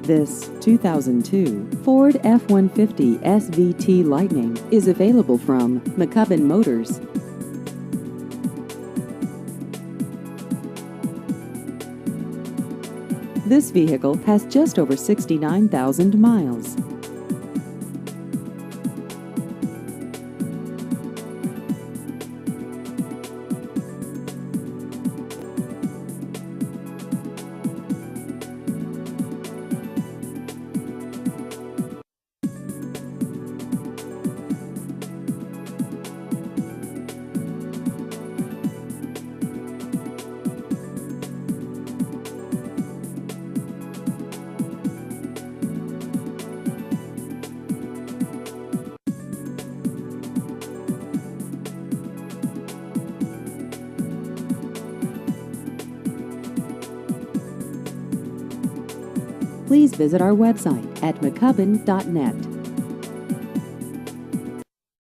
This 2002 Ford F-150 SVT Lightning is available from McCubbin Motors. This vehicle has just over 69,000 miles. Please visit our website at mccubbin.net.